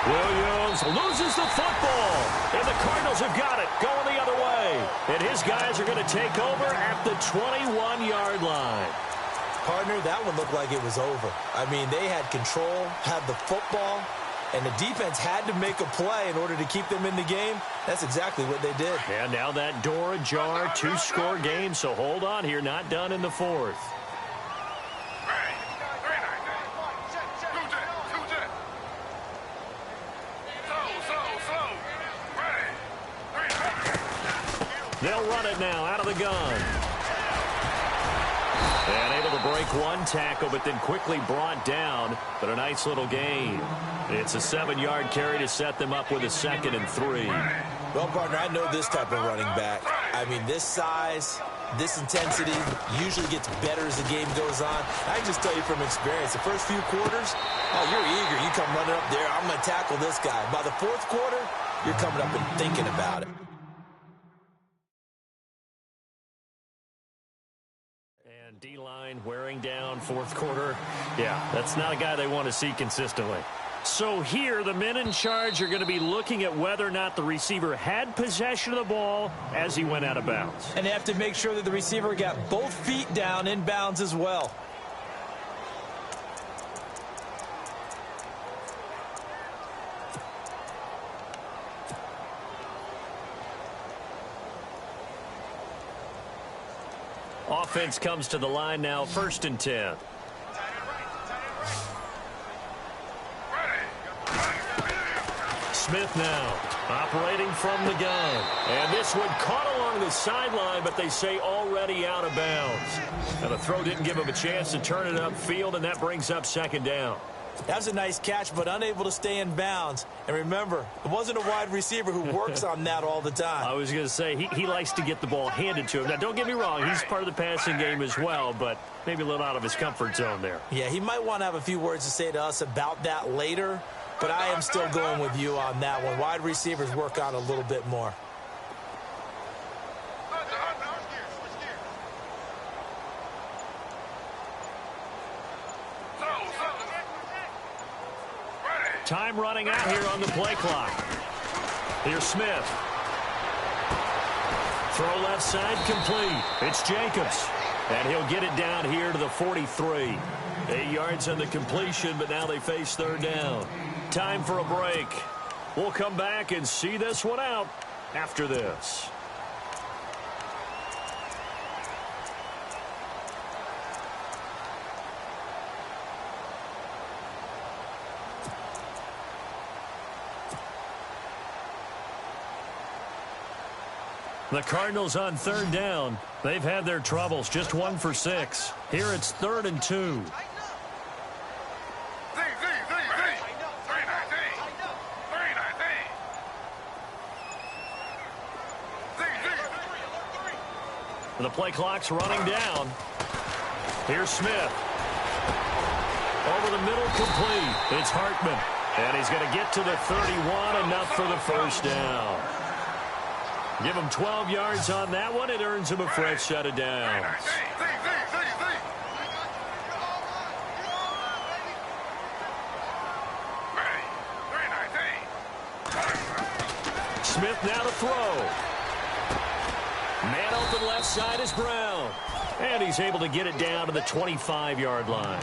A: Williams loses the football, and the Cardinals have got it, going the other way. And his guys are going to take over at the 21-yard line.
B: Partner, that one looked like it was over. I mean, they had control, had the football, and the defense had to make a play in order to keep them in the game. That's exactly what they did.
A: And now that door ajar, 2-score game, so hold on here, not done in the fourth. They'll run it now out of the gun. And able to break one tackle, but then quickly brought down. But a nice little gain. It's a 7-yard carry to set them up with a 2nd and 3.
B: Well, partner, I know this type of running back. I mean, this size, this intensity usually gets better as the game goes on. I can just tell you from experience, the first few quarters, oh, you're eager. You come running up there, I'm going to tackle this guy. By the fourth quarter, you're coming up and thinking about it.
A: And D-line wearing down fourth quarter. Yeah, that's not a guy they want to see consistently. So here, the men in charge are going to be looking at whether or not the receiver had possession of the ball as he went out of bounds.
B: And they have to make sure that the receiver got both feet down in bounds as well.
A: Offense comes to the line now, 1st and 10. Smith now, operating from the gun. And this one caught along the sideline, but they say already out of bounds. Now the throw didn't give him a chance to turn it upfield, and that brings up second down.
B: That was a nice catch, but unable to stay in bounds. And remember, it wasn't a wide receiver who works on that all the time.
A: I was going to say, he likes to get the ball handed to him. Now, don't get me wrong, he's part of the passing game as well, but maybe a little out of his comfort zone there.
B: Yeah, he might want to have a few words to say to us about that later, but I am still going with you on that one. Wide receivers work on a little bit more.
A: Time running out here on the play clock. Here's Smith. Throw left side complete. It's Jacobs. And he'll get it down here to the 43. 8 yards on the completion, but now they face third down. Time for a break. We'll come back and see this one out after this. The Cardinals on third down. They've had their troubles, just 1 for 6. Here it's 3rd and 2. The play clock's running down. Here's Smith. Over the middle, complete. It's Hartman. And he's going to get to the 31, enough for the first down. Give him 12 yards on that one. It earns him a fresh set of downs. Smith now to throw. Man open left side is Brown. And he's able to get it down to the 25-yard line.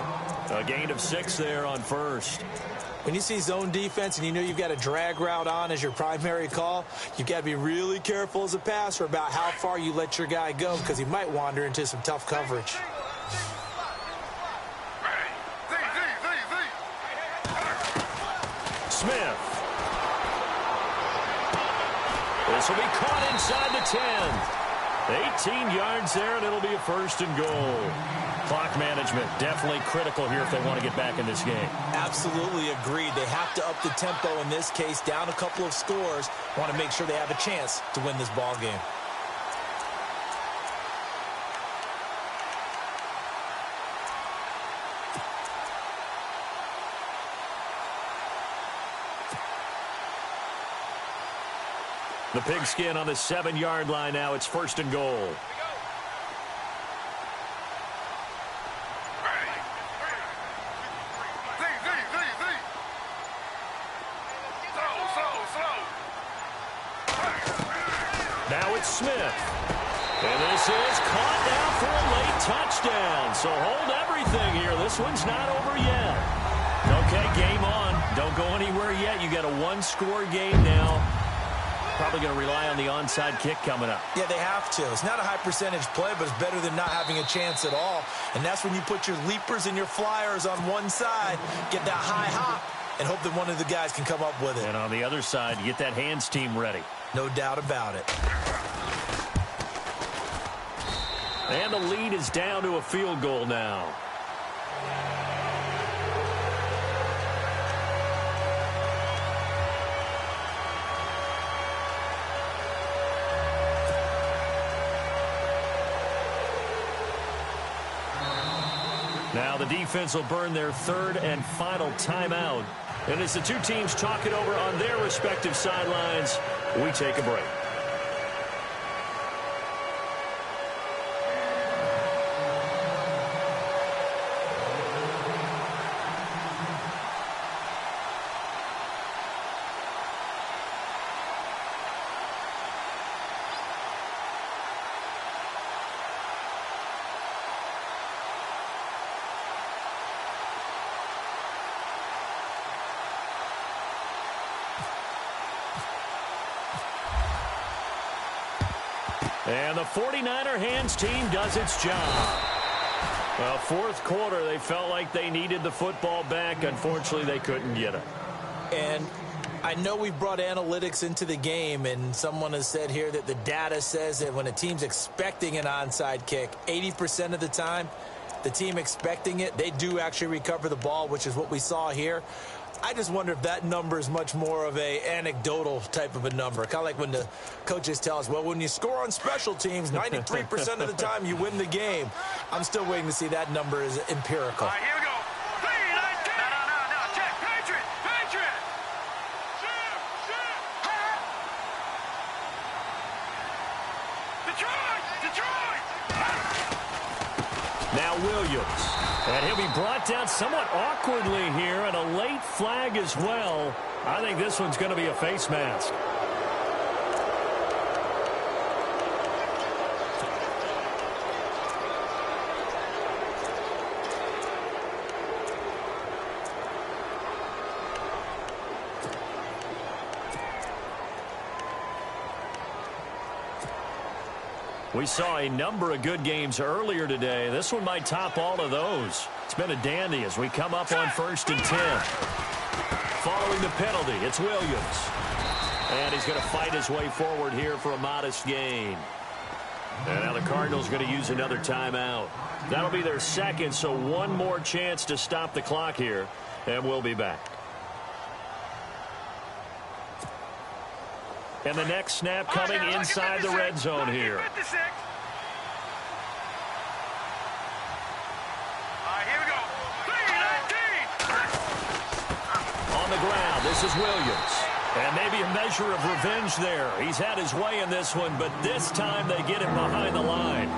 A: A gain of 6 there on first.
B: When you see zone defense and you know you've got a drag route on as your primary call, you've got to be really careful as a passer about how far you let your guy go because he might wander into some tough coverage.
A: Smith. This will be caught inside the 10. 18 yards there, and it'll be a 1st and goal. Clock management definitely critical here if they want to get back in this game.
B: Absolutely agreed. They have to up the tempo in this case, down a couple of scores. Want to make sure they have a chance to win this ball game.
A: The pigskin on the 7-yard line now. It's 1st and goal. Now it's Smith. And this is caught now for a late touchdown. So hold everything here. This one's not over yet. Okay, game on. Don't go anywhere yet. You got a 1-score game now. Probably going to rely on the onside kick coming up.
B: Yeah, they have to. It's not a high percentage play, but it's better than not having a chance at all. And that's when you put your leapers and your flyers on one side, get that high hop, and hope that one of the guys can come up with it.
A: And on the other side, you get that hands team ready.
B: No doubt about it.
A: And the lead is down to a field goal now. Now the defense will burn their 3rd and final timeout. And as the two teams talk it over on their respective sidelines, we take a break. And the 49er hands team does its job. Well, 4th quarter, they felt like they needed the football back. Unfortunately, they couldn't get it.
B: And I know we've brought analytics into the game, and someone has said here that the data says that when a team's expecting an onside kick, 80% of the time, the team expecting it, they do actually recover the ball, which is what we saw here. I just wonder if that number is much more of a anecdotal type of a number. Kind of like when the coaches tell us, well, when you score on special teams, 93% of the time you win the game. I'm still waiting to see that number is empirical.
D: All right, here we go. 3-19. No. Check. Patriot. Detroit.
A: Now Williams. And he'll be brought down somewhat awkwardly here, and a late flag as well. I think this one's going to be a face mask. We saw a number of good games earlier today. This one might top all of those. It's been a dandy as we come up on 1st and 10. Following the penalty, it's Williams. And he's going to fight his way forward here for a modest gain. And now the Cardinals going to use another timeout. That'll be their second, so one more chance to stop the clock here. And we'll be back. And the next snap coming inside the red zone here.
D: All right, here we go. 3-19.
A: On the ground, this is Williams. And maybe a measure of revenge there. He's had his way in this one, but this time they get him behind the line.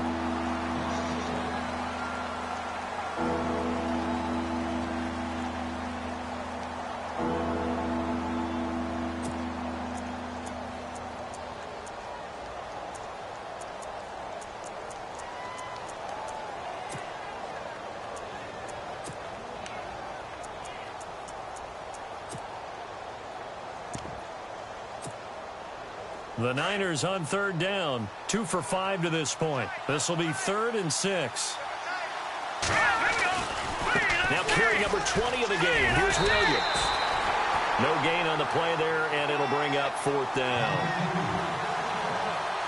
A: The Niners on 3rd down, 2 for 5 to this point. This will be 3rd and 6. Now carry number 20 of the game. Here's Williams. No gain on the play there, and it'll bring up 4th down.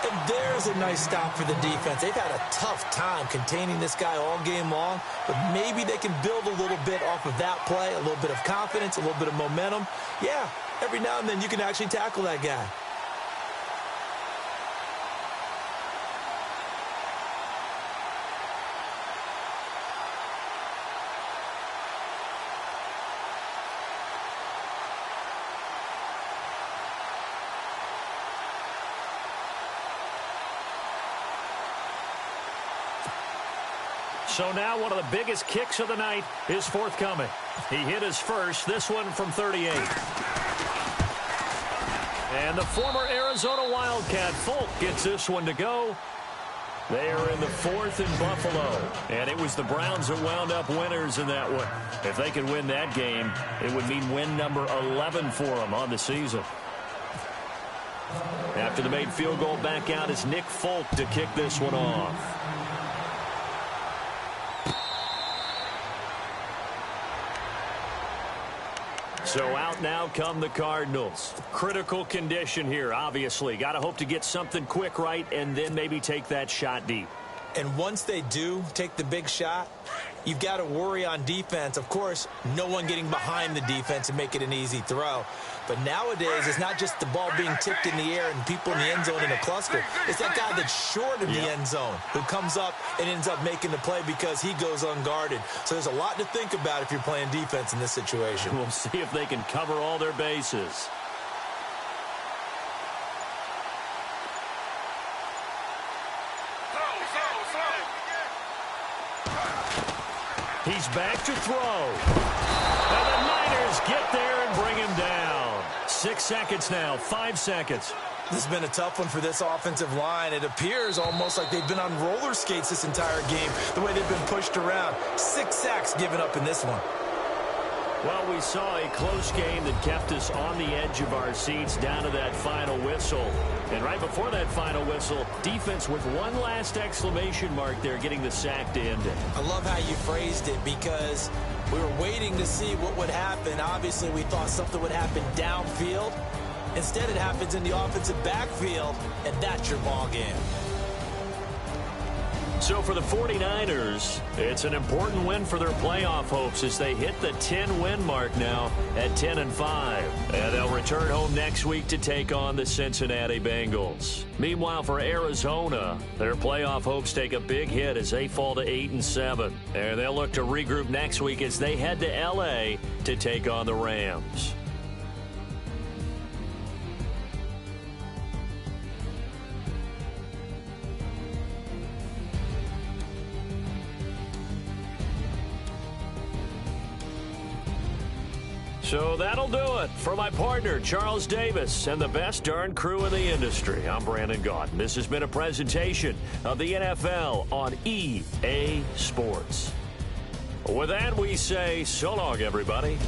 B: And there's a nice stop for the defense. They've had a tough time containing this guy all game long, but maybe they can build a little bit off of that play, a little bit of confidence, a little bit of momentum. Yeah, every now and then you can actually tackle that guy.
A: So now one of the biggest kicks of the night is forthcoming. He hit his first, this one from 38. And the former Arizona Wildcat, Folk, gets this one to go. They are in the 4th in Buffalo. And it was the Browns that wound up winners in that one. If they could win that game, it would mean win number 11 for them on the season. After the made field goal, back out is Nick Folk to kick this one off. So out now come the Cardinals. Critical condition here, obviously. Got to hope to get something quick right and then maybe take that shot deep.
B: And once they do take the big shot, you've got to worry on defense. Of course, no one getting behind the defense and make it an easy throw. But nowadays, it's not just the ball being tipped in the air and people in the end zone in a cluster. It's that guy that's short of the end zone who comes up and ends up making the play because he goes unguarded. So there's a lot to think about if you're playing defense in this situation.
A: We'll see if they can cover all their bases. He's back to throw. And the Niners get there and bring him down. 6 seconds now, 5 seconds.
B: This has been a tough one for this offensive line. It appears almost like they've been on roller skates this entire game, the way they've been pushed around. 6 sacks given up in this one.
A: Well, we saw a close game that kept us on the edge of our seats down to that final whistle. And right before that final whistle, defense with one last exclamation mark there, getting the sack to end it.
B: I love how you phrased it because We were waiting to see what would happen. Obviously, we thought something would happen downfield. Instead, it happens in the offensive backfield, and that's your ball game.
A: So for the 49ers, it's an important win for their playoff hopes as they hit the 10-win mark now at 10-5. And they'll return home next week to take on the Cincinnati Bengals. Meanwhile, for Arizona, their playoff hopes take a big hit as they fall to 8-7. And they'll look to regroup next week as they head to L.A. to take on the Rams. So that'll do it. For my partner, Charles Davis, and the best darn crew in the industry, I'm Brandon Gaudin. This has been a presentation of the NFL on EA Sports. With that, we say so long, everybody.